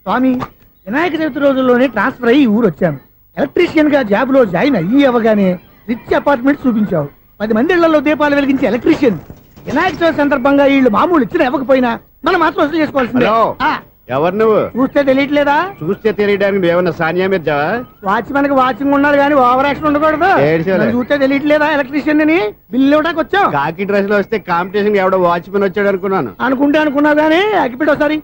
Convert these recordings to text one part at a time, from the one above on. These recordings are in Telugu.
స్వామి, వినాయక చవితి రోజుల్లోనే ట్రాన్స్ఫర్ అయ్యి ఊరు వచ్చాను. ఎలక్ట్రీషియన్ గా జాబ్ లో జాయిన్ అయ్యి అవగానే రిచ్ అపార్ట్మెంట్ చూపించావు. 10 మంది ఇళ్లలో దీపాలు వెలిగించే ఎలక్ట్రీషియన్. వినాయక చవితి సందర్భంగా వీళ్ళు మామూలు ఇచ్చిన ఇవ్వకపోయినా మనం మాత్రం వసూలు చేసుకోవాల్సిందే. ఎవరు నువ్వు? చూస్తే తెలియట్లేదా? చూస్తే తెలియడానికి నువ్వేమన్నా సానియా మీర్జా? వాచ్మెన్ కి వాచింగ్ ఉండాలి కానీ ఓవర్ యాక్షన్ ఉండకూడదు. చూస్తే తెలియట్లేదా ఎలక్ట్రీషియన్ అని? బిల్లు ఇవ్వడానికి వచ్చావు. కాకి డ్రెస్ లో వస్తే కాంపిటీషన్ ఎవడో వాచ్మెన్ వచ్చాడు అనుకున్నాను. అనుకున్నావు కానీ అగ్గిపెట్టి ఒకసారి.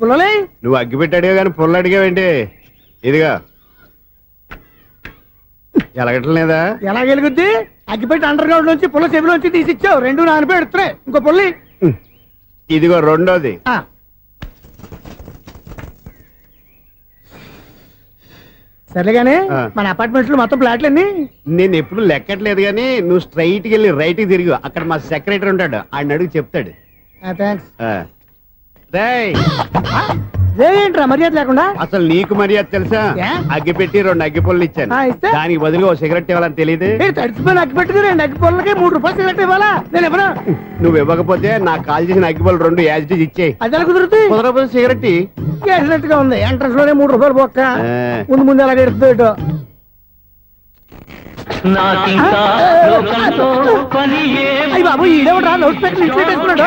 పుల్లలే, నువ్వు అగ్గిపెట్టి అడిగా కానీ పుల్ల అడిగావేంటి? ఇదిగా ఎలగటం లేదా? ఎలా వెలుగుద్ది? అగ్గిపెట్టి అండర్ గ్రౌండ్ నుంచి పుల్ల చెవిలోంచి తీసిచ్చావు. 2 నానపై ఎడుతున్నాయి. ఇంకో పుల్లి ఇదిగో రెండోది. సరేగానే మన అపార్ట్మెంట్స్ లో మొత్తం ఫ్లాట్లు అన్ని నేను ఎప్పుడు లెక్కట్లేదు కానీ నువ్వు స్ట్రైట్ కి వెళ్ళి రైట్ కి తిరిగి అక్కడ మా సెక్రటరీ ఉంటాడు, ఆయన అడుగు చెప్తాడు. ఏంట్రా మర్యాద లేకుండా? అసలు నీకు మర్యాద తెలుసా? అగ్గి పెట్టి 2 అగ్గి పుల్లలు ఇచ్చాను, దానికి బదులు ఓ సిగరెట్ ఇవ్వాలని తెలియదు. తడిచిపోయిన అగ్గి పెట్టి 2 అగ్గి పుల్లలకి 3 రూపాయలు సిగరెట్ ఇవ్వాలా? నేను ఎవరు? నువ్వు ఇవ్వకపోతే నాకు కాల్ చేసిన అగ్గి పుల్లలు 2 యాజిటీస్ ఇచ్చేయి. అది ఎలా కుదురుతుంది? కుదరకపోతే సిగరెట్ వేసినట్టుగా ఉంది. ఎంట్రన్స్ లోనే 3 రూపాయలు బొక్క. ముందు ఎలా ఎడుతుంది? అయ్యి బాబు, ఈడేవడా లౌడ్ స్పీకర్ ఇన్స్టేట్ వేసుకున్నాడు?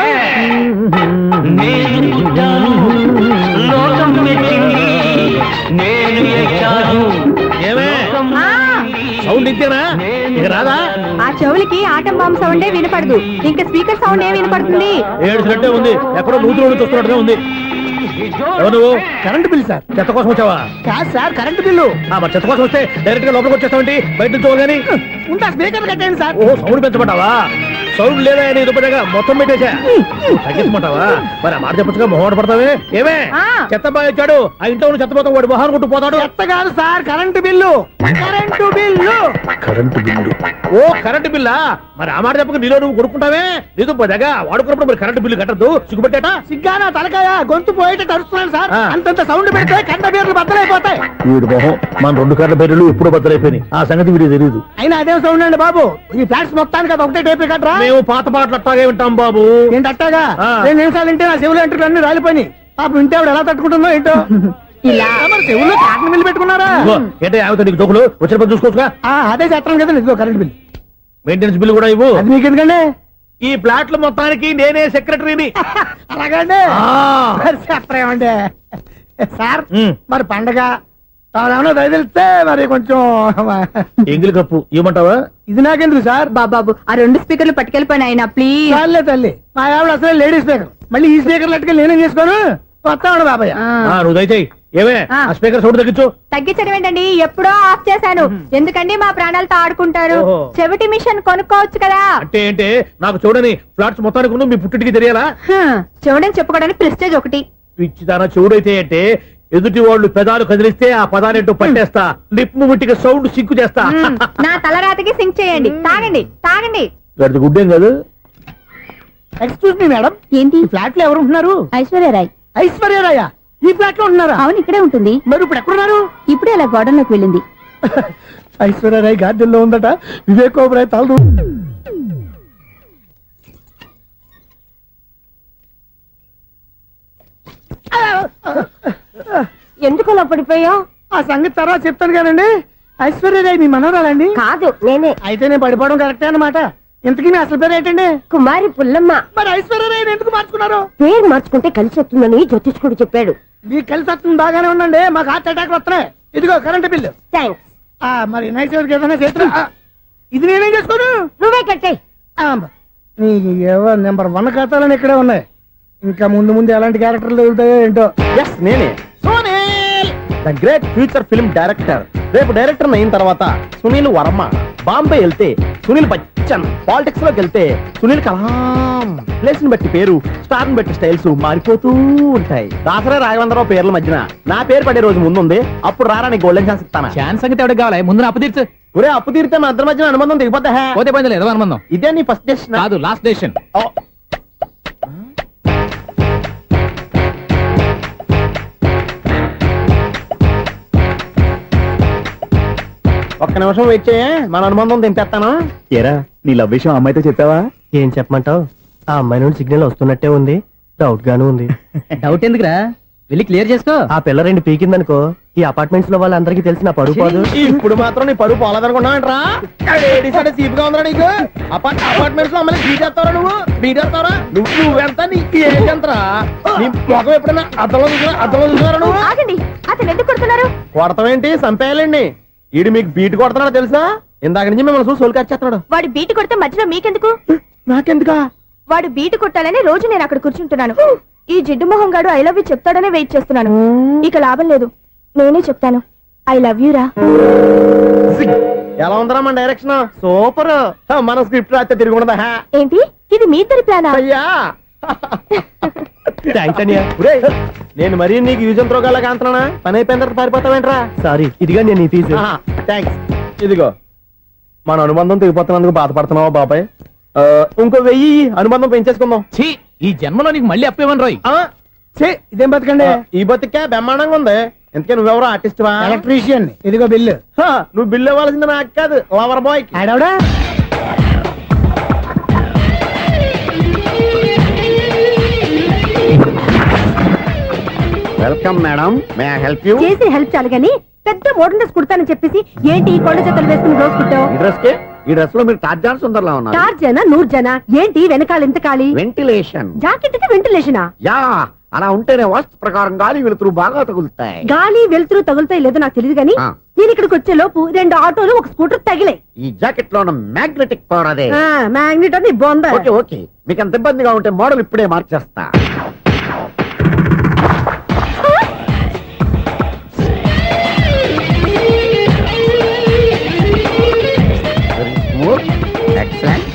సౌండ్ ఇచ్చానా? ఇక రాదా? ఆ చెవులకి ఆటం బాంబు సౌండే వినపడదు, ఇంకా స్పీకర్ సౌండ్ ఏ వినపడుతుంది? ఏడ్చినట్టే ఉంది. ఎక్కడో నూతులు చూస్తున్నట్టుగా ఉంది. నువ్వు కరెంట్ బిల్ సార్? చెత్త కోసం వచ్చావా? కాదు సార్, కరెంట్ బిల్లు. మరి చెత్త కోసం వస్తే డైరెక్ట్ గా లోపలికి వచ్చేస్తావంటి? బయట నుంచి కానీ ఉంటా. స్పీకర్ కట్టండి సార్. ఓ, సౌండ్ పెంచమంటావా? సౌండ్ లేదా అని దుప్పటగా మొత్తం పెట్టేసా. తగ్గించమంటావా? మరి ఆ మాట చెప్పచ్చుగా, మొహమాట పడతావే. ఏమే చెత్త బాగా వచ్చాడు, ఆ ఇంట్లో చెత్త పోతాం, వాడు మొహాన్ని కొట్టు పోతాడు. చెత్త కాదు sir, current bill. Current bill. Current bill. ఓ, కరెంటు బిల్లా? మరి ఆ మాట చెప్పక నీలో నువ్వు కొడుకుంటావే. నీతో పోదాగా వాడుకున్నప్పుడు మరి కరెంటు బిల్లు కట్టద్దు. సిగ్గుపెట్టేట? సిగ్గానా తలకాయ? గొంతు పోయేట తరుస్తున్నాను సార్. అంతంత సౌండ్ పెడితే కంట బీర్లు బద్దలైపోతాయి. వీడు మొహం మన 2 కర్ర బీర్లు ఎప్పుడో బద్దలైపోయినాయి. ఆ సంగతి వీడికి తెలియదు. అయినా అదే సౌండ్ అండి బాబు. ఈ ఫ్లాట్స్ మొత్తానికి అది ఒకటే టేప్ కట్టరా? మేము పాత పాటలు అట్టాగే వింటాం బాబు. ఏంటి అట్టాగా? 2 నిమిషాలు వింటే నా చెవులు ఎంట్రులు అన్ని రాలిపోయినాయి. పాపం వింటే ఆవిడ ఎలా తట్టుకుంటుందో ఏంటో. ఇలా మరి చెవుల్లో కాటన్ బిల్లు పెట్టుకున్నారా? ఏంటో యావత నీకు దోకులు వచ్చిన పని చూసుకోవచ్చుగా. అదే చేస్తాను కదా. ఇదిగో కరెంట్ బిల్, మెయింటెనెన్స్ బిల్లు కూడా ఇవ్వు. అది మీకు ఎందుకండి? ఈ ఫ్లాట్ల మొత్తానికి నేనే సెక్రటరీని. అలాగండి. చెప్పరేమండి సార్? మరి పండగ ఏమన్నా దయదలిస్తే మరి కొంచెం ఎంగిలి కప్పు ఇవ్వమంటావా? ఇది నాకెందుకు సార్? బాబాబు, ఆ 2 స్పీకర్లు పట్టుకెళ్ళిపోయిన ఆయన ప్లీజ్. చాలే తల్లి, మా ఆవిడ అసలే లేడీ స్పీకర్. మళ్ళీ ఈ స్పీకర్ అట్టుకెళ్ళి నేనేం చేసుకోను? వస్తాడు బాబాయ్. నువ్వు దయచేయి. ఏమే ఆ స్పీకర్ సౌండ్ తగ్గించు. తగ్గించడం ఏంటండి? ఎప్పుడో ఆఫ్ చేశాను. ఎందుకండి మా ప్రాణాలతో ఆడుకుంటారు? చెవిటి మిషన్ కొనుక్కోవచ్చు కదా. అంటే ఏంటే? నాకు చూడని ఫ్లాట్స్ మొత్తానికి మీ పుట్టింటికి తెలియాలా? చెవుడని చెప్పుకోవడానికి ప్రెస్టేజ్ ఒకటి. పిచ్చిదానా చెవుడైతే అంటే ఎదుటి వాళ్ళు పెదాలు కదిలిస్తే ఆ పదాలేంటో పట్టేస్తా. లిప్ ముట్టికి సౌండ్ సింకు చేస్తా. నా తలరాతకి సింక్ చేయండి. తాగండి తాగండి. గడిది గుడ్డేం కాదు. ఎక్స్క్యూజ్ మీ మేడం, ఏంటి ఫ్లాట్ లో ఎవరు ఉంటున్నారు? ఐశ్వర్యరాయ్. ఐశ్వర్యరాయ ఈ ఫ్లాట్ లో ఉంటున్నారా? అవును, ఇక్కడే ఉంటుంది. మరి ఇప్పుడు ఎక్కడున్నారు? ఇప్పుడే అలా గార్డెన్ లోకి వెళ్ళింది. ఐశ్వర్యరాయ్ గార్డెన్ లో ఉందట. వివేక్ ఓబరాయ్ తలదు. ఎందుకు అలా పడిపోయావు? ఆ సంగతి తర్వాత చెప్తాను కానండి. ఐశ్వర్యరాయ్ మీ మనవరాలండి? కాదు, నేనే. అయితే నేను పడిపోవడం కరెక్టే అన్నమాట. ఇంతకీ మీ అసలు పేరు ఏంటండి? కుమారి పుల్లమ్మ. మరి ఐశ్వర్యరాయ్ ఎందుకు మార్చుకున్నారు? పేరు మార్చుకుంటే కలిసి వస్తుందని జ్యోతిష్కుడు చెప్పాడు. మీకు కలిసి వస్తుంది, బాగానే ఉండండి. మాకు హార్ట్ అటాక్ వస్తున్నాయి. ఇదిగో కరెంట్ బిల్లు. థ్యాంక్స్. మరి నైట్ ఏదైనా చేస్తున్నా ఇది నేనేం చేసుకోను? నువ్వే కట్టాయి. నెంబర్ 1 ఖాతాలని ఇక్కడే ఉన్నాయి. ఇంకా ముందు ముందు ఎలాంటి క్యారెక్టర్లు వెళ్తాయో ఏంటో. నేనే the great future film director. రేపు డైరెక్టర్ అయిన తర్వాత సునీల్ వర్మ. బాంబే వెళ్తే సునీల్ బచ్చన్. పాలిటిక్స్ లోకి వెళ్తే సునీల్ కలాం. ప్లేస్ ని బట్టి పేరు, స్టార్ ని బట్టి స్టైల్స్ మారిపోతూ ఉంటాయి. దాసరా రాఘవేంద్రరావు పేర్ల మధ్యన నా పేరు పడే రోజు ముందుంది. అప్పుడు రారా నీకు గోల్డెన్ ఛాన్స్ ఇస్తాను. ఛాన్స్ సంగతి ఎవరికి కావాలి? ముందు అప్పు తీర్చు. ఒరే, అప్పు తీరితే మా ఇద్దరి మధ్యన అనుబంధం దిగిపోతా. పోతే పోయింది లేదు అనుబంధం. ఇదే నీ ఫస్ట్ డెసిషన్ కాదు, లాస్ట్ డెసిషన్. ఒక్క నిమిషం వెయిట్ చేయ, మన అనుబంధం దింపేస్తాను. ఏరా, నీ లవ్ విషయం అమ్మాయితో చెప్పావా? ఏం చెప్పమంటావు? ఆ అమ్మాయి నుండి సిగ్నల్ వస్తున్నట్టే ఉంది. డౌట్ గాను ఉంది. డౌట్ ఎందుకురా, వెళ్ళి క్లియర్ చేసుకో. ఆ పిల్ల రెండు పీకిందనుకో ఈ అపార్ట్మెంట్స్ లో వాళ్ళందరికీ తెలిసిన పరుగు పోదు. ఇప్పుడు మాత్రం నీ పరుగు పోలేదనుకున్నావంటరా? సీపుగా ఉందా నీకు? అపార్ట్మెంట్స్ లో అమ్మని బీటేస్తావరా నువ్వెంత నీకు ఏంటంతరా? నీ మొఖం ఎప్పుడైనా అద్దంలో చూసారా నువ్వు? ఆగండి, అతను ఎందుకు కొడుతున్నారు? కొడతావేంటి? చంపేయాలండి. ఈడు మీకు బీట్ కొడుతున్నాడు తెలుసా? ఇందాక నుంచి మిమ్మల్ని చూసి సోల్కొచ్చేస్తున్నాడు. వాడు బీటు కొడితే మధ్యలో మీకెందుకు? నాకెందుకా? వాడు బీటు కొట్టాలని రోజు నేను అక్కడ కూర్చుంటున్నాను. ఈ జిడ్డు మొహం గాడు ఐ లవ్ యూ చెప్తాడనే వెయిట్ చేస్తున్నాను. ఇక లాభం లేదు, నేనే చెప్తాను ఐ లవ్ యూ రా. ఎలా ఉందరా మన డైరెక్షన్? సూపర్. మన స్క్రిప్ట్ రాస్తే తిరిగి ఉండదా? ఏంటి ఇది మీ ఇద్దరి ప్లానా? అయ్యా థ్యాంక్స్ అనియా. నేను మరీ నీకు యూజ్ ఎంతో గలగా అంటున్నా. పని అయిపోయిన తర్వాత పారిపోతావేంట్రా? సారీ, ఇదిగా నేను ఈ ఫీజు. థ్యాంక్స్. ఇదిగో మన అనుబంధం తెగిపోతున్నందుకు బాధపడుతున్నావా బాబాయ్? ఇంకో 1000 అనుబంధం పెంచేసుకుందాం. ఛీ, ఈ జన్మలో నీకు మళ్ళీ అప్పేవన్ రోయ్. ఇదేం బతకండి? ఈ బతికే బ్రహ్మాండంగా ఉంది. ఎందుకే నువ్వెవరో ఆర్టిస్ట్ వా? ఎలక్ట్రీషియన్. ఇదిగో బిల్లు. నువ్వు బిల్లు ఇవ్వాల్సింది నాకు కాదు, లవర్ బాయ్. ఆడవడా? Welcome madam, may I help you? చేసి హెల్ప్ చాలు గాని పెద్ద మోడల్ డ్రెస్ కుడతానని చెప్పేసి ఏంటి ఈ కొండ జతలు వేసుకుని రోజు కుట్టావు? ఈ డ్రెస్ కే ఈ డ్రెస్ లో మీరు టార్జాన్ సుందర్లా ఉన్నారు. 4 జన 100 జన ఏంటి వెనకాల ఎంత ఖాళీ? వెంటిలేషన్. జాకెట్ కి వెంటిలేషనా? యా, అలా ఉంటేనే వాస్తు ప్రకారం గాలి వెలుతురు బాగా తగులుతాయి. గాలి వెలుతురు తగులుతాయి లేదో నాకు తెలియదు గానీ ఆ. నేను ఇక్కడికి వచ్చే లోపు 2 ఆటోలు ఒక స్కూటర్ తగిలే. ఈ జాకెట్ లో ఉన్న మ్యాగ్నెటిక్ పవర్ అదే. మ్యాగ్నెట్ అని బొంద. ఓకే ఓకే, మీకు అంత ఇబ్బందిగా ఉంటే మోడల్ ఇప్పుడే మార్చేస్తా. ఎక్సలెంట్.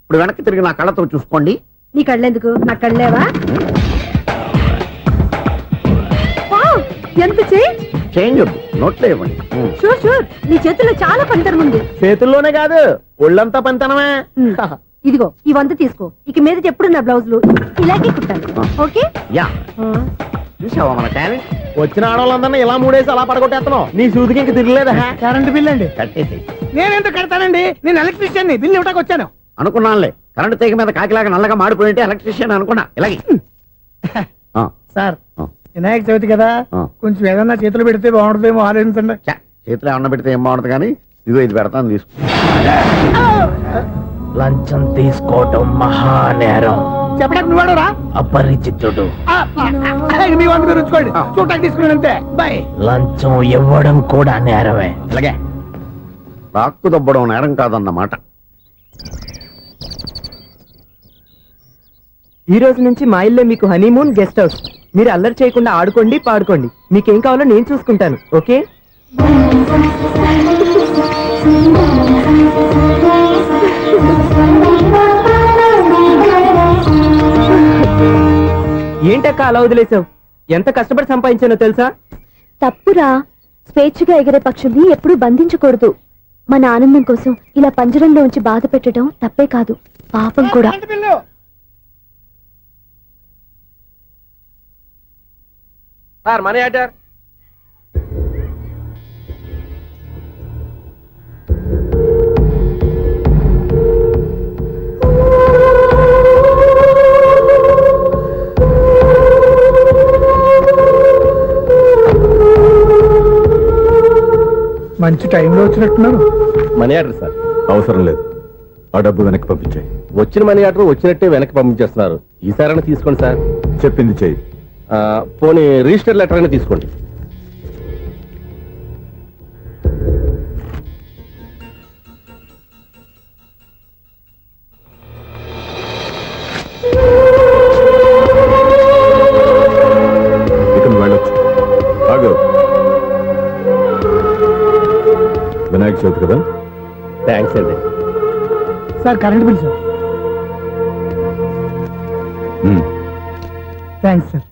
ఇప్పుడు వెనక్కి తిరిగి నా కళ్ళతో చూసుకోండి. నీ కళ్ళెందుకు? నా కళ్ళేవా? వావ్, ఎంత చేంజ్. చేంజ్ వద్దు, నోట్లో ఇవ్వండి. షూర్ షూర్, నీ చేతుల్లో చాలా పనితనం ఉంది. చేతుల్లోనే కాదు ఒళ్ళంతా పంతనమే. ఇదిగో ఈ 100 తీసుకో. ఇక మీద ఎప్పుడు నా బ్లౌజులు ఇలాగే కుట్టాను. ఓకే? యా, చూసావా మన టాలెంట్? వచ్చిన ఆడవాళ్ళందరినీ ఇలా మూడేసి అలా పడగొట్టేస్తున్నావు. నీ సూదికి ఇంక తిరగలేదా? కరెంట్ బిల్ అండి. కట్టేసి నేనెందుకు కడతానండి? నేను ఎలక్ట్రీషియన్. బిల్లు ఇవ్వడానికి వచ్చాను. అనుకున్నానులే, కరెంట్ తీగ మీద కాకిలాగా నల్లగా మాడిపోయింటే ఎలక్ట్రీషియన్ అనుకున్నా. ఇలాగే సార్, వినాయక చవితి కదా, కొంచెం ఏదన్నా చేతులు పెడితే బాగుంటుందేమో ఆలోచించండి. చేతిలో అన్న పెడితే ఏం బాగుంటుంది కానీ ఇదిగో ఇది పెడతాను, తీసుకో. లంచం తీసుకోవటం మహానేరం. చెప్పడానికి నువ్వాడరా? అపరిచితుడు. మీ 100 మీరు ఉంచుకోండి, చూడటానికి తీసుకున్నాను అంతే. బాయ్. లంచం ఇవ్వడం కూడా నేరమే. ఇలాగే రాక్కు దబ్బడం నేరం కాదన్నమాట. ఈ రోజు నుంచి మా ఇల్లే మీకు హనీమూన్ గెస్ట్ హౌస్. మీరు అల్లరి చేయకుండా ఆడుకోండి, పాడుకోండి. మీకేం కావాలో నేను చూసుకుంటాను. ఓకే? ఏంటక్క అలా వదిలేసావు? ఎంత కష్టపడి సంపాదించానో తెలుసా? తప్పురా, స్వేచ్ఛగా ఎగిరే పక్షుల్ని ఎప్పుడూ బంధించకూడదు. మన ఆనందం కోసం ఇలా పంజరంలో ఉంచి బాధ పెట్టడం తప్పే కాదు, పాపం కూడా. Current bill. Sir money order. మంచి టైంలో వచ్చినట్టున్నారు. Money order sir. అవసరం లేదు, ఆ డబ్బు వెనక్కి పంపించాయి. వచ్చిన మనీ ఆర్డర్ వచ్చినట్టే వెనక్కి పంపించేస్తున్నారు. ఈసారైనా తీసుకోండి సార్. చెప్పింది చెయ్యి. పోనీ రిజిస్టర్ లెటర్ అయినా తీసుకోండి. ఇక నువ్వు వెళ్ళొచ్చు. ఆగు. వినాయక చవితి కదా. థ్యాంక్స్ అండి. Sir current bill sir. Thanks sir.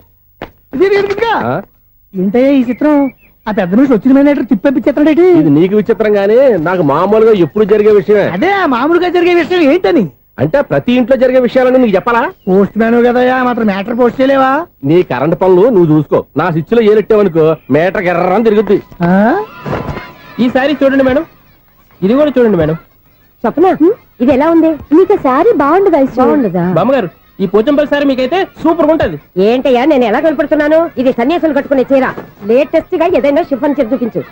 ఏంటయ్యా ఈ చిత్రం? ఆ పెద్ద నుంచి వచ్చిన మేనేటర్ తిప్పించేస్తాడేటి? ఇది నీకు విచిత్రం గానీ నాకు మామూలుగా ఎప్పుడు జరిగే విషయమే. అదే మామూలుగా జరిగే విషయం ఏంటని? అంటే ప్రతి ఇంట్లో జరిగే విషయాలని నీకు చెప్పాలా? పోస్ట్ మ్యాన్ కదయ్యా, మాత్రం మ్యాటర్ పోస్ట్ చేయలేవా? నీ కరెంట్ పనులు నువ్వు చూసుకో. నా స్విచ్ లో ఏలెట్టావనుకో మీటర్ ఎర్రని తిరుగుద్ది. ఈసారి చూడండి మేడం, ఇది కూడా చూడండి మేడం. చెప్పనా, ఇది ఎలా ఉంది? నీకు సారీ బాగుండదా? బాగుండదా? బామ్మగారు ఈ పోచంపల్లి సారీ మీకైతే సూపర్ ఉంటది. ఏంటయ్యా నేను ఎలా కనపడుతున్నాను? ఇది సన్యాసులు కట్టుకునే చీర. లేటెస్ట్ గా ఏదైనా షిఫన్ చీర చూపించు.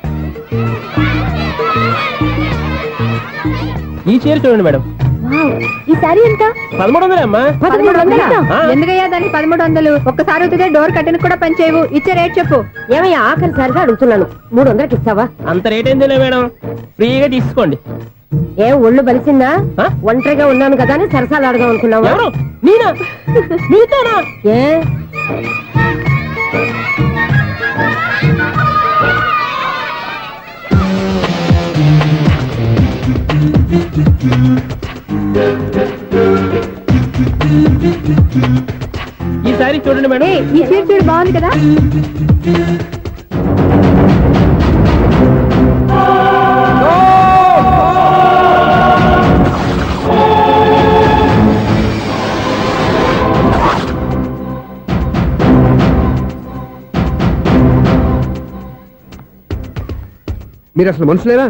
ఈ చీర చూడండి మేడం, వావ్, ఈ సారీ ఎంత? 1300 అమ్మా. 1300? ఆ. ఎందుకయ్యా దానికి 1300? ఒక్కసారి వచ్చితే డోర్ కట్టిన కూడా పనిచేయవు. ఇచ్చే రేట్ చెప్పు. ఏమయ్యా ఆఖరిసారిగా అడుగుతున్నాను, 300కి ఇస్తావా? అంత రేట్ ఏందిలే మేడం, ఫ్రీగా తీసుకోండి. ఏం ఒళ్ళు బలిసిందా? ఆ? ఒంటరిగా ఉన్నాను కదా అని సరసాలు అడగా అనుకున్నావా? ఎవరు? నేనా? మీతోనా? ఏ ఈ సారీ చూడండి మేడం. ఈ చీర చూడు, బాగుంది కదా? మీరు అసలు మనుషులేనా?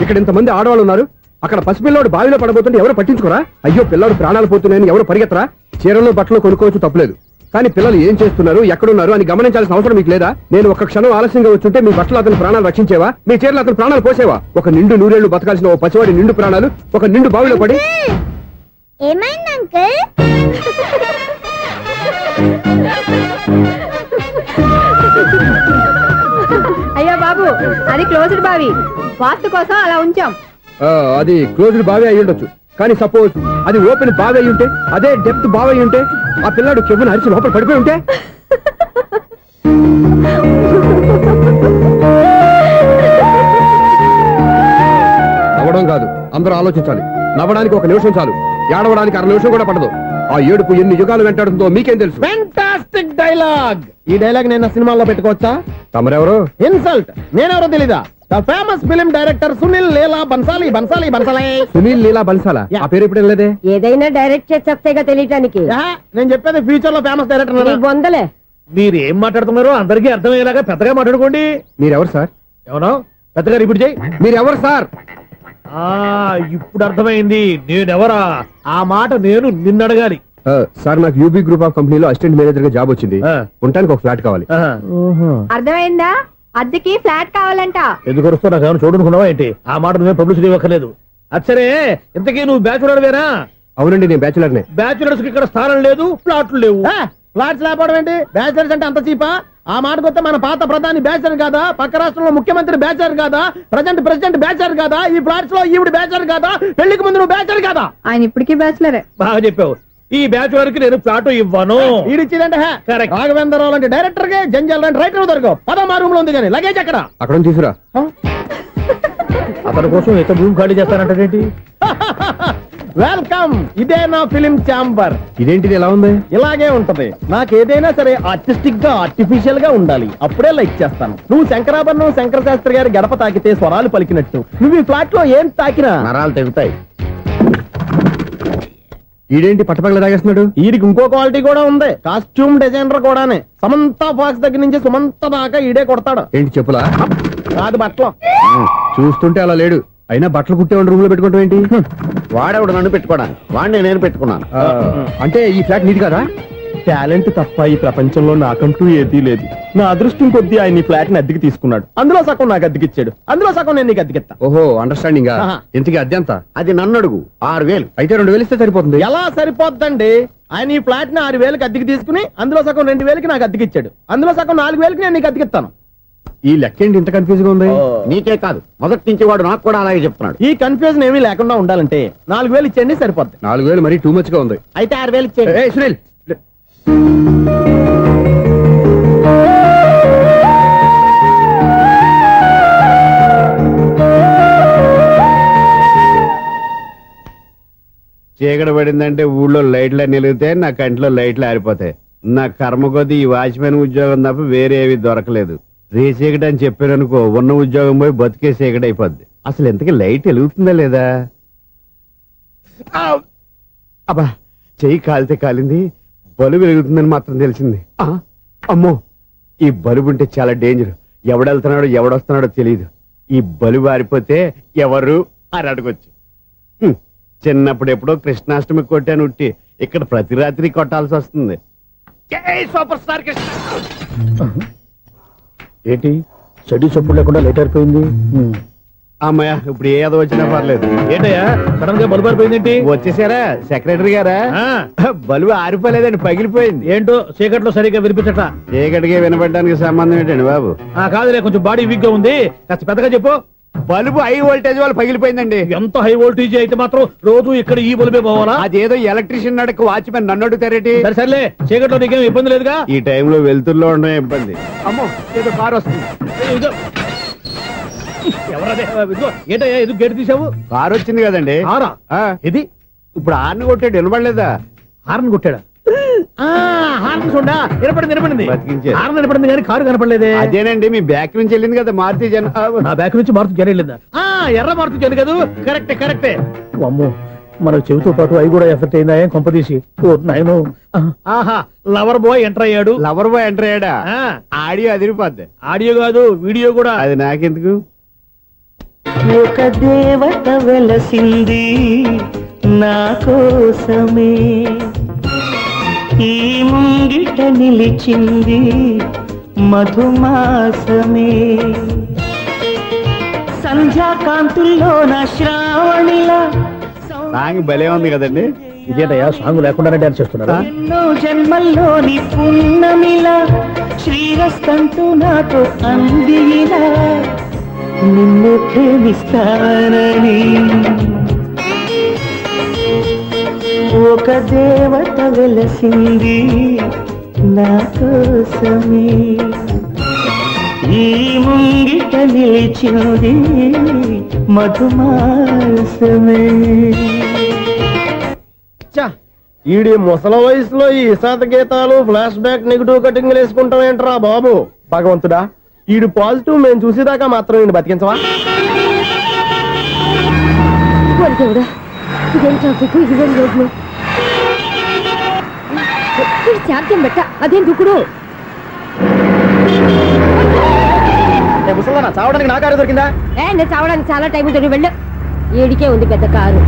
ఇక్కడ ఇంతమంది ఆడవాళ్ళు ఉన్నారు, అక్కడ పసిపిల్లాడు బావిలో పడబోతుంటే ఎవరు పట్టించుకోరా? అయ్యో పిల్లాడు ప్రాణాలు పోతున్నాయని ఎవరు పరిగెత్తరా? చీరలు బట్టలు కొనుక్కోవచ్చు, తప్పలేదు. కానీ పిల్లలు ఏం చేస్తున్నారు, ఎక్కడున్నారు అని గమనించాల్సిన అవసరం మీకు లేదా? నేను ఒక్క క్షణం ఆలస్యంగా వచ్చుంటే మీ బట్టలు అతని ప్రాణాలు రక్షించేవా? మీ చీరలు అతని ప్రాణాలు పోసేవా? ఒక నిండు నూరేళ్లు బతకాల్సిన ఓ పసివాడి నిండు ప్రాణాలు ఒక నిండు బావిలో పడి. ఏమైంది అంకుల్? అయ్యో బాబు, అది క్లోజ్డ్ బావి, వాస్తు కోసం అలా ఉంచాం. అది క్లోజ్డ్ బావి అయి ఉండొచ్చు, కానీ సపోజ్ అది ఓపెన్ బావి అయి ఉంటే, అదే డెప్త్ బావి అయి ఉంటే, ఆ పిల్లాడు చెవును అరిచి లోపల పడిపోయి ఉంటే. నవ్వడం కాదు, అందరూ ఆలోచించాలి. నవ్వడానికి ఒక నిమిషం చాలు, ఏడవడానికి 1/2 నిమిషం కూడా పడదు. ఆ ఏడుపు ఎన్ని యుగాలు వెంటాడుతుందో మీకేం తెలుసు? Fantastic dialogue. ఈ డైలాగ్ నేను సినిమాల్లో పెట్టుకోవచ్చా? తమరెవరు? ఇన్సల్ట్. నేనెవరో తెలీదా? The famous film director Sunil Leela Bhansali. Bhansali Bhansali Sunil Leela బన్సాలా? ఆ పేరు ఇప్పుడు లేదే. ఏదైనా డైరెక్ట్ చేసేస్తేగా తెలియటానికి. నేను చెప్పేది ఫ్యూచర్ లో ఫేమస్ నీ డైరెక్టర్. బొందలే. మీరు ఏం మాట్లాడుతున్నారో అందరికీ అర్థమయ్యేలాగా పెద్దగా మాట్లాడుకోండి. మీరెవరు సార్? ఎవరో పెద్దగా రిపీట్ చేయి. మీరెవరు సార్? ఇప్పుడు అర్థమైంది నేనెవరా. ఆ మాట నేను నిన్ను అడగాలి. సార్, నాకు యూబీ గ్రూప్ ఆఫ్ కంపెనీలో అసిస్టెంట్ మేనేజర్ గా జాబ్ వచ్చింది. ఉండటానికి ఒక ఫ్లాట్ కావాలి. అర్థమైందా? అద్దెకి ఫ్లాట్ కావాలంట. ఎందుకు వస్తావు? నాకు ఏమైనా చూడనుకున్నావా ఏంటి? ఆ మాట నువ్వే పబ్లిసిటీ ఇవ్వక్కర్లేదు. అచ్చరే, ఇంతకీ నువ్వు బ్యాచులర్ వేరా? అవునండి, నేను బ్యాచులర్ నే. బ్యాచులర్స్ కి ఇక్కడ స్థానం లేదు, ఫ్లాట్లు లేవు. ఫ్లాట్స్ లేకపోవడం ఏంటి? బ్యాచిలర్స్ అంటే అంత చీపా? ఆ మాటకొస్తే మన పాత ప్రధాని బ్యాచర్ కాదా? పక్క రాష్ట్రంలో ముఖ్యమంత్రి బ్యాచర్ కాదా? ప్రెసిడెంట్ బ్యాచర్ కాదా? ఈ ఫ్లాట్స్ లో ఈవిడ బ్యాచర్ కాదా? పెళ్లికి ముందు నువ్వు బ్యాచర్ కాదా? ఆయన ఇప్పటికీ బ్యాచులరే. బాగా చెప్పావు. ఈ బ్యాచులర్ కి నేను ఫ్లాట్ ఇవ్వను. ఈడిచ్చిందంటే రాఘవేంద్రరావు లాంటి డైరెక్టర్ కి, జంజాల్ లాంటి రైటర్ దొరకవు. 13 రూమ్ లో ఉంది కానీ లగేజ్ అక్కడ. అక్కడ తీసుకురా. అతని కోసం ఎంత రూమ్ ఖాళీ చేస్తానంటే. వెల్కమ్. ఇదే నా ఫిలిం ఛాంబర్. ఇదేంటిది ఎలా ఉంది? ఇలాగే ఉంటది. నాకు ఏదైనా సరే ఆర్టిస్టిక్ గా, ఆర్టిఫిషియల్ గా ఉండాలి, అప్పుడే లైక్ చేస్తాను. నువ్వు శంకరాభరణం శంకర శాస్త్రి గారి గడప తాకితే స్వరాలు పలికినట్టు నువ్వు ఈ ఫ్లాట్ లో ఏం తాకినా నరాలు తెగుతాయి. ఈడేంటి పట్టపగల తాగేస్తున్నాడు? వీడికి ఇంకో క్వాలిటీ కూడా ఉంది. కాస్ట్యూమ్ డిజైనర్ కూడానే. సమంత ఫాక్స్ దగ్గర నుంచి సుమంత దాకా ఈడే కొడతాడు. ఏంటి చెప్పులా? కాదు, బట్టలు. చూస్తుంటే అలా లేడు. అయినా బట్టలు కుట్టేవాడి రూమ్ లో పెట్టుకుంటాం ఏంటి? వాడేవాడు నన్ను పెట్టుకోవడానికి, వాడిని నేను పెట్టుకున్నాను. అంటే ఈ ఫ్లాట్ నీది కదా? టాలెంట్ తప్ప ఈ ప్రపంచంలో నాకంటూ ఏదీ లేదు. నా అదృష్టం కొద్దీ ఆయన ఈ ఫ్లాట్ ని అద్దెకి తీసుకున్నాడు. అందులో సగం నాకు అద్దెకిచ్చాడు, అందులో సగం నేను నీకు అద్దెకిస్తా. ఓహో, అండర్స్టాండింగ్. ఆహా. ఇంతకీ అద్దె ఎంత? అది నన్ను అడుగు. 6000. అయితే 2000 ఇస్తే సరిపోతుంది. ఎలా సరిపోద్దండి? ఆయన ఈ ఫ్లాట్ ని 6000కి అద్దెకి తీసుకుని అందులో సగం 2000కి నాకు అద్దెకిచ్చాడు, అందులో సగం 4000కి నేను నీకు అద్దెకిస్తాను. ఈ లెక్క ఏంటి ఇంత కన్ఫ్యూజ్ గా ఉంది? నీకే కాదు, మొదటి నుంచి వాడు నాకు కూడా అలాగే చెప్తున్నాడు. ఈ కన్ఫ్యూజన్ ఏమీ లేకుండా ఉండాలంటే 4000 ఇచ్చేయండి, సరిపోద్ది. 4000 మరీ టూ మచ్ గా ఉంది. అయితే 6000 ఇచ్చేయండి. ఏయ్ సునీల్, చీకటి పడిందంటే ఊళ్ళో లైట్లు అన్ని వెలిగితే నా కంటిలో లైట్లు ఆరిపోతాయి. నా కర్మ కొద్దీ ఈ వాచ్మెన్ ఉద్యోగం తప్ప వేరే ఏవి దొరకలేదు. రేచీకటి అని చెప్పారనుకో, ఉన్న ఉద్యోగం పోయి బతికే చీకటి అయిపోద్ది. అసలు ఎంతకీ లైట్ వెలుగుతుందా లేదా? అబ్బా, చెయ్యి కాలితే కాలింది, బలుబు వెలుగుతుందని మాత్రం తెలిసింది. అమ్మో, ఈ బలుబు ఉంటే చాలా డేంజర్. ఎవడెళ్తున్నాడో ఎవడొస్తున్నాడో తెలియదు. ఈ బలుబు ఆరిపోతే ఎవరు అని అడగొచ్చు. చిన్నప్పుడు ఎప్పుడో కృష్ణాష్టమి కొట్టాను ఉట్టి, ఇక్కడ ప్రతి రాత్రి కొట్టాల్సి వస్తుంది. సూపర్ స్టార్ ఏంటి చెడు చెప్పుడు లేకుండా లేట్ అయిపోయింది. అమ్మయ్య ఇప్పుడు ఏదో వచ్చినా పర్లేదు. ఏంటయ్యా సడన్ గా బల్బు అయిపోయింది ఏంటి? వచ్చేసారా సెక్రటరీ గారా? ఆ, బలువు ఆరిపోలేదండి, పగిలిపోయింది. ఏంటో చీకట్లో సరిగ్గా వినిపించట. చీకటికి వినపడడానికి సంబంధం ఏంటండి బాబు? కాదులే, కొంచెం బాడీ వీక్ గా ఉంది, కాస్త పెద్దగా చెప్పు. బలుబు హై వోల్టేజ్ వాళ్ళు పగిలిపోయిందండి. ఎంత హై వోల్టేజ్ అయితే మాత్రం రోజు ఇక్కడ ఈ బల్బే పోవాలా? అదేదో ఎలక్ట్రీషియన్ నడక వాచ్మెన్ నన్ను అడుగుతారేటి? సరే సర్లే, చీకట్లో నీకేం ఇబ్బంది లేదుగా? ఈ టైంలో వెళ్తుల్లో ఉండడం ఇబ్బంది. అమ్మో ఏదో కారు వస్తుంది. ఇదిగో. ఎవరదే? ఇదిగో, ఏంటయ్యా ఎందుకు గేట్ తీసావు? కారు వచ్చింది కదండి. కారా? ఆ, ఇది ఇప్పుడు ఆర్ని కొట్టాడు, వినపడలేదా? హార్న్ కొట్టాడా? హార్న్ చూడా వినపడింది. బతికించారు. హార్న్ వినపడింది కానీ కారు కనపడలేదే. అదేనండి మీ బ్యాక్ నుంచి వెళ్ళింది కదా మారుతి జన. నా బ్యాక్ నుంచి మారుతు జరగలేదా? ఎర్ర మారుతు జరు కదా. కరెక్టే. అమ్మో, మన చెవితో పాటు అవి కూడా ఎఫెక్ట్ అయిందా ఏం కొంపదీసి? ఓ నాయనో. ఆహా, లవర్ బాయ్ ఎంటర్ అయ్యాడు. లవర్ బాయ్ ఎంటర్ అయ్యాడా? ఆడియో అదిరిపోద్ది. ఆడియో కాదు వీడియో కూడా. అది నాకెందుకు? ఒక దేవత వెలసింది నా కోసమే, ఈ ముంగిట నిలిచింది మధుమాసమే, సంధ్యాకాంతుల్లో నా శ్రావణిలా సాంగ్ భలే ఉంది కదండి. ఇదేంటయ్యా సాంగ్ లేకుండానే డాన్స్ చేస్తున్నారా? ఎన్నో జన్మల్లోని పున్నమిలా శ్రీరస్తంటూ నాతో అందిలా నిన్ను ప్రేమిస్తానని, ఒక దేవత వెలసింది నా కోసమే, ఈ ముంగిట నిలిచింది మధుమాసమే. ఈడి ముసల వయసులో ఈ ఇసాత గీతాలు ఫ్లాష్ బ్యాక్ నెగిటివ్ కటింగ్ వేసుకుంటాం ఏంట్రా బాబు? భగవంతుడా, ఈడు పాజిటివ్ మేము చూసేదాకా మాత్రం ఈయన బతికించవా? దేవుడా, ఇదేం ట్రాఫిక్, ఇదేం రోడ్లు, శాంతం పెట్ట, అదేం దుక్కుడు. ముసలరా చావడానికి నా కారు దొరికిందా? నేను చావడానికి చాలా టైం ఉంటుంది, వెళ్ళు. ఏడికే ఉంది పెద్ద కారు.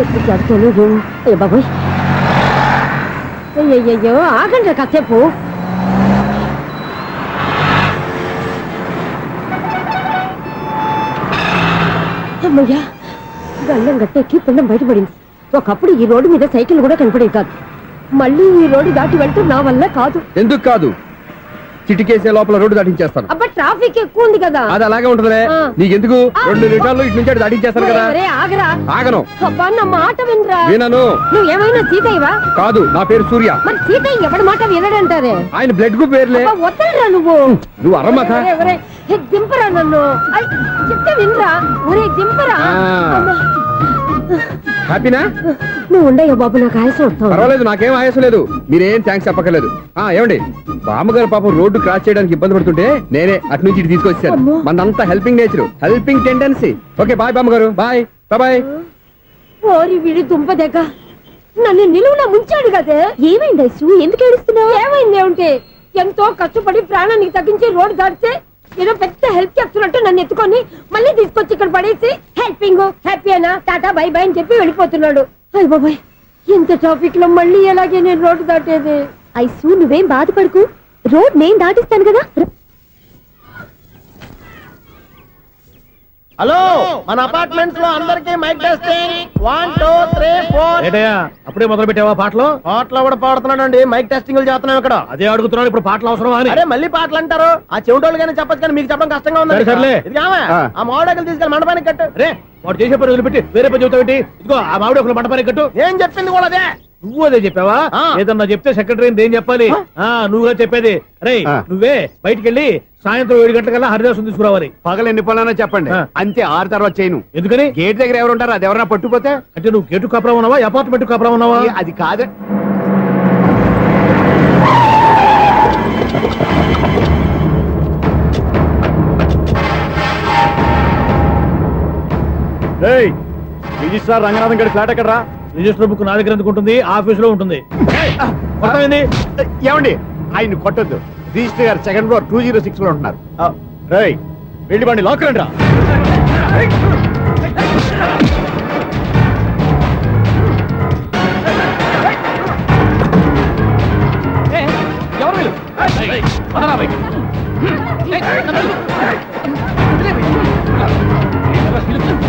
ఎప్పుడు చదువుకోలేదు. అయ్యో బాబోయ్, అయ్యయ్యో ఆగండి కాసేపు. అమ్మయ్యా, గల్లం గట్టెక్కి పిండం బయటపడింది. ఒకప్పుడు ఈ రోడ్డు మీద సైకిల్ కూడా కనపడేది కాదు. మళ్ళీ ఈ రోడ్డు దాటి వెళ్తూ నా వల్ల కాదు. ఎందుకు కాదు? చిటికేసే లోపల రోడ్డు దాటించేస్తాను. అబ్బా, ట్రాఫిక్ ఎక్కువ ఉంది కదా. అది అలాగే ఉంటదిలే. ఆ. నీకెందుకు? 2 నిమిషాల్లో ఇటు నుంచి దాటించేస్తాను కదా. ఒరే, ఆగరా. ఆగను. అబ్బా, నా మాట వినరా. వినను. నువ్వు ఏమైనా సీతయ్యవా? కాదు, నా పేరు సూర్య. మరి సీతయ్య ఎవడి మాట వినడంటారే? ఆయన బ్లడ్ గ్రూప్ పేర్లే. వద్దరా నువ్వు. నువ్వు అరమ్మక. ఒరే, ఒరే, ఏ, దింపరా నన్ను. ఐ, చెప్తే వినరా. ఒరే, దింపరా. ఆ. అమ్మా. హ్యాపీనా? నువ్వు ఉండయ్యా బాబు, నాకు ఆయాసం వస్తావు. పర్వాలేదు, నాకేం ఆయాసం లేదు. మీరేం థ్యాంక్స్ చెప్పక్కర్లేదు. ఏమండి, బామ్మగారు పాపం రోడ్డు క్రాస్ చేయడానికి ఇబ్బంది పడుతుంటే నేనే అటు నుంచి ఇటు తీసుకొచ్చాను. అమ్మో. మనంతా helping nature, helping tendency. Okay, bye బామ్మగారు. Bye bye. ఓరి వీడి దుంపదగ్గ, నన్ను నిలువున ముంచాడు కదే. ఏమైంది ఐసు, ఎందుకు ఏడుస్తున్నావు? ఏమైంది ఏమిటి? ఎంతో కష్టపడి ప్రాణానికి తగ్గించి రోడ్డు దాటితే ఏదో పెద్ద హెల్ప్ చేస్తున్నట్టు నన్ను ఎత్తుకొని మళ్ళీ తీసుకొచ్చి ఇక్కడ పడేసి హెల్పింగ్ హ్యాపీ అయినా టాటా బై బై అని చెప్పి వెళ్ళిపోతున్నాడు. అయ్య బాబాయ్, ఇంత ట్రాఫిక్ లో మళ్ళీ ఎలాగే నేను రోడ్డు దాటేది? ఐసు, నువ్వేం బాధపడకు, రోడ్ నేను దాటిస్తాను కదా. హలో, మన అపార్ట్మెంట్స్ లో అందరికి మైక్ టెస్టింగ్. 1 2 3 4. ఏంటయ్యా అప్పుడే మొదలు పెట్టావా పాటలు? పాటలు కూడా పాడుతున్నాడు అండి. మైక్ టెస్టింగ్ చేస్తున్నాం ఇక్కడ. అదే అడుగుతున్నాడు, ఇప్పుడు పాటలు అవసరమా అని. అరే, మళ్ళీ పాటలు అంటారు. ఆ చెవిటోళ్ళు కానీ చెప్పచ్చు, కానీ మీకు చెప్పడం కష్టంగా ఉంది. సర్లే. ఇది కావా? ఆ మామిడాకులు తీసుకెళ్ళి మండపానికి కట్టు. రే, వాడు చేసే పని వదిలిపెట్టి వేరే పని చెబుతావు ఏంటి? ఇదిగో ఆ మామిడి ఒకరు మంటపానికి కట్టు. ఏం చెప్పింది కూడా అదే. నువ్వు అదే చెప్పావా? ఆ. ఏదన్నా చెప్తే సెక్రటరీ ఏం చెప్పాలి? నువ్వుగా చెప్పేది. రే, ఆ. నువ్వే బయటికి వెళ్ళి సాయంత్రం 7 గంటలకల్లా హరిదాసం తీసుకురావాలి. పగలు ఎన్ని పనులన్నా చెప్పండి, ఆ. అంతే. 6 తర్వాత చేయను. ఎందుకని? గేట్ దగ్గర ఎవరు ఉంటారు? అది ఎవరన్నా పట్టుపోతే? అంటే నువ్వు గేటు కాపురా ఉన్నావా, అపార్ట్మెంట్ కాపురా ఉన్నావా? అది కాదు. రిజిస్ట్రార్ రంగనాథన్ గారి ఫ్లాట్ ఎక్కడరా? రిజిస్టర్ బుక్ నా దగ్గర ఎందుకు ఉంటుంది? ఆఫీస్ లో ఉంటుంది. కొట్టమైంది. ఏమండి, ఆయన కొట్టద్దు. రిజిస్టర్ గారు 2nd ఫ్లోర్ 206 లో ఉంటున్నారు. వెళ్ళి బండి లాక్ రండి రా. పదరా బయటికి. ఏయ్, నన్ను వదిలు. వదిలే బయటికి. ఎవరో పిలుస్తారు.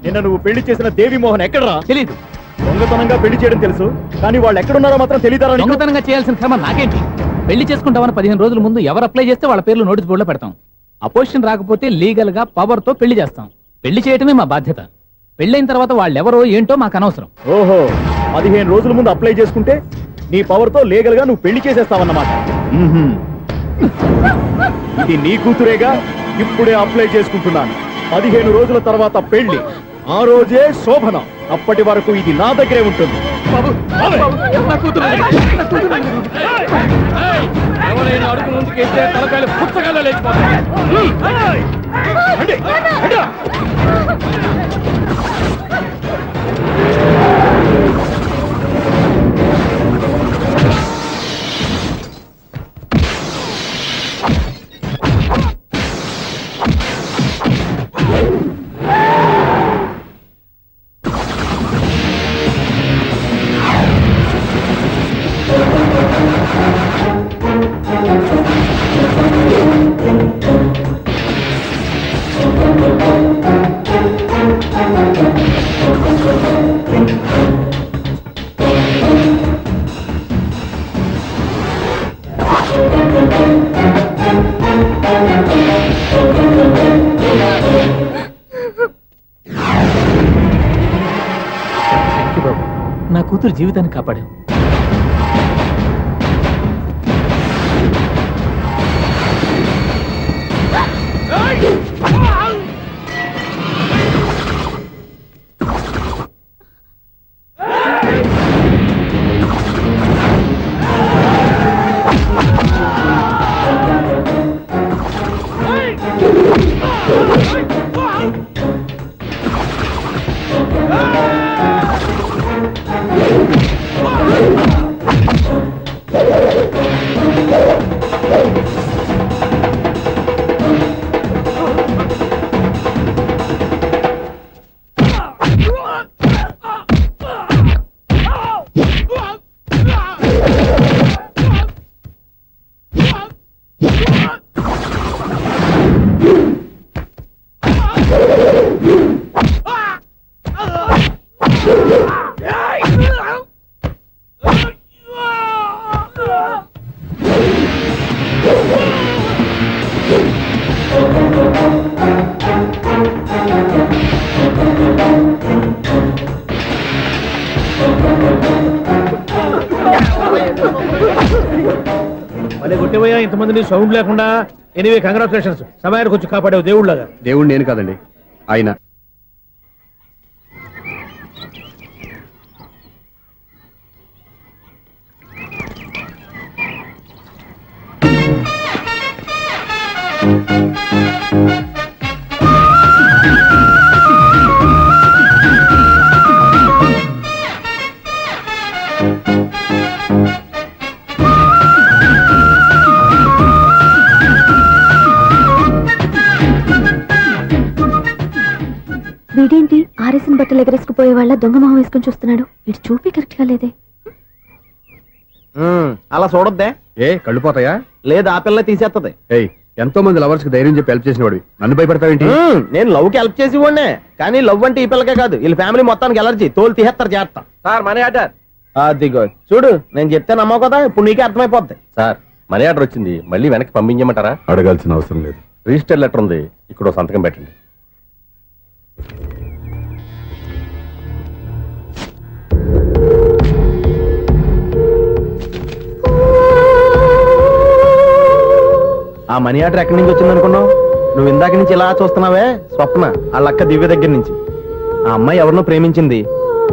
నిన్న నువ్వు పెళ్లి చేసిన దేవి మోహన్ ఎక్కడరా? తెలీదు. దొంగతనంగా పెళ్లి చేయడం తెలుసు, కానీ వాళ్ళు ఎక్కడున్నారో మాత్రం తెలియతారా? దొంగతనంగా చేయాల్సిన క్రమం నాకేంటి? పెళ్లి చేసుకుంటామని 15 రోజుల ముందు ఎవరు అప్లై చేస్తే వాళ్ళ పేర్లు నోటీస్ బోర్డులో పెడతాం. అపోజిషన్ రాకపోతే లీగల్ గా పవర్ తో పెళ్లి చేస్తాం. పెళ్లి చేయటమే మా బాధ్యత. పెళ్ళైన తర్వాత వాళ్ళెవరో ఏంటో మాకు అనవసరం. ఓహో, 15 రోజుల ముందు అప్లై చేసుకుంటే నీ పవర్ తో లీగల్ గా నువ్వు పెళ్లి చేసేస్తావన్నమాట. ఇది నీ కూతురేగా, ఇప్పుడే అప్లై చేసుకుంటున్నాను. 15 రోజుల తర్వాత పెళ్లి, ఆ రోజే శోభన. అప్పటి వరకు ఇది నా దగ్గరే ఉంటుంది. ఎవరైనా అడుగు ముందుకేస్తే తలకాయలు పుస్తకాల్లో లేచిపోతాయి. నా కూతురు జీవితాన్ని కాపాడావు. మళ్ళీ కొట్టేవయ్యా ఇంతమందిని సౌండ్ లేకుండా. ఎనీవే కంగ్రాచులేషన్స్, సమయానికి వచ్చి కాపాడావు దేవుళ్ళగా. దేవుడు నేను కాదండి, ఆయన. వీడేంటి ఆరేసిన బట్టలు ఎగరేసుకుపోయే వాళ్ళ దొంగ మొహం వేసుకుని చూస్తున్నాడు. వీడు చూపి కరెక్ట్ గా లేదే. అలా చూడొద్దే. ఏ కళ్ళు పోతాయా? లేదు, ఆ పిల్ల తీసేస్తది. ఏయ్, ఎంతో మంది లవర్స్ కి ధైర్యం చెప్పి హెల్ప్ చేసిన వాడివి, నన్ను భయపడతావేంటి? నేను లవ్ కి హెల్ప్ చేసి ఇవ్వండి, కానీ లవ్ అంటే ఈ పిల్లకే కాదు, వీళ్ళ ఫ్యామిలీ మొత్తానికి ఎలర్జీ. తోలు తీసేస్తారు చేస్తా. Sir money order. అదిగో చూడు, నేను చెప్తే నమ్మవు కదా, ఇప్పుడు నీకే అర్థమైపోద్ది. సార్ మనీ ఆర్డర్ వచ్చింది, మళ్ళీ వెనక్కి పంపించమంటారా? అడగాల్సిన అవసరం లేదు. రిజిస్టర్ లెటర్ ఉంది, ఇక్కడ సంతకం పెట్టండి. ఆ మనీ ఆర్డర్ ఎక్కడి నుంచి వచ్చింది అనుకున్నావు? నువ్వు ఇందాక నుంచి ఇలా చూస్తున్నావే, స్వప్న వాళ్ళ అక్క దివ్య దగ్గర నుంచి. ఆ అమ్మాయి ఎవరినో ప్రేమించింది,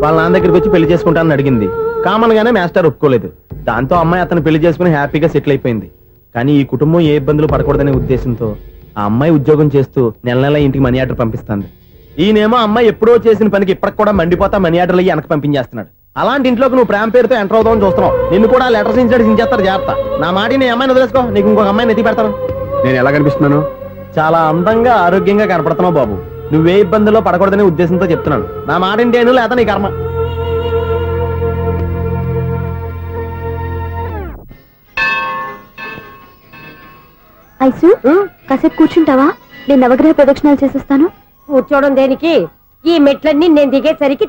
వాళ్ళ నాన్న దగ్గరికి వచ్చి పెళ్లి చేసుకుంటానని అడిగింది. కామన్ గానే మాస్టర్ ఒప్పుకోలేదు. దాంతో అమ్మాయి అతను పెళ్లి చేసుకుని హ్యాపీగా సెటిల్ అయిపోయింది. కానీ ఈ కుటుంబం ఏ ఇబ్బందులు పడకూడదనే ఉద్దేశంతో ఆ అమ్మాయి ఉద్యోగం చేస్తూ నెల నెల ఇంటికి మనీ ఆర్డర్ పంపిస్తుంది. ఈయనేమో అమ్మాయి ఎప్పుడో చేసిన పనికి ఇప్పటికి కూడా మండిపోతా మనీ ఆర్డర్లు వెనక పంపించేస్తున్నాడు. అలాంటి ఇంట్లోకి నువ్వు ప్రేమ పేరుతో ఎంటర్ అవుతావని చూస్తున్నావు. నిన్ను కూడా లెటర్స్ సించేస్తారు జాగ్రత్త. నా మాట నీ అమ్మాయిని వదిలేసుకో, నీకు ఇంకొక అమ్మాయిని ఎత్తి పెడతాను. నేను ఎలా కనిపిస్తున్నాను? చాలా అందంగా ఆరోగ్యంగా కనపడుతున్నావు బాబు. నువ్వే ఇబ్బందుల్లో పడకూడదనే ఉద్దేశంతో చెప్తున్నాను. నా మాట ఏంటి లేదా నీ కర్మ. ఐసు కాసేపు కూర్చుంటావా? నేను నవగ్రహ ప్రదక్షిణాలు చేసేస్తాను. కూర్చోవడం దేనికి? ఈ మెట్లన్నీ నేను దిగేసరికి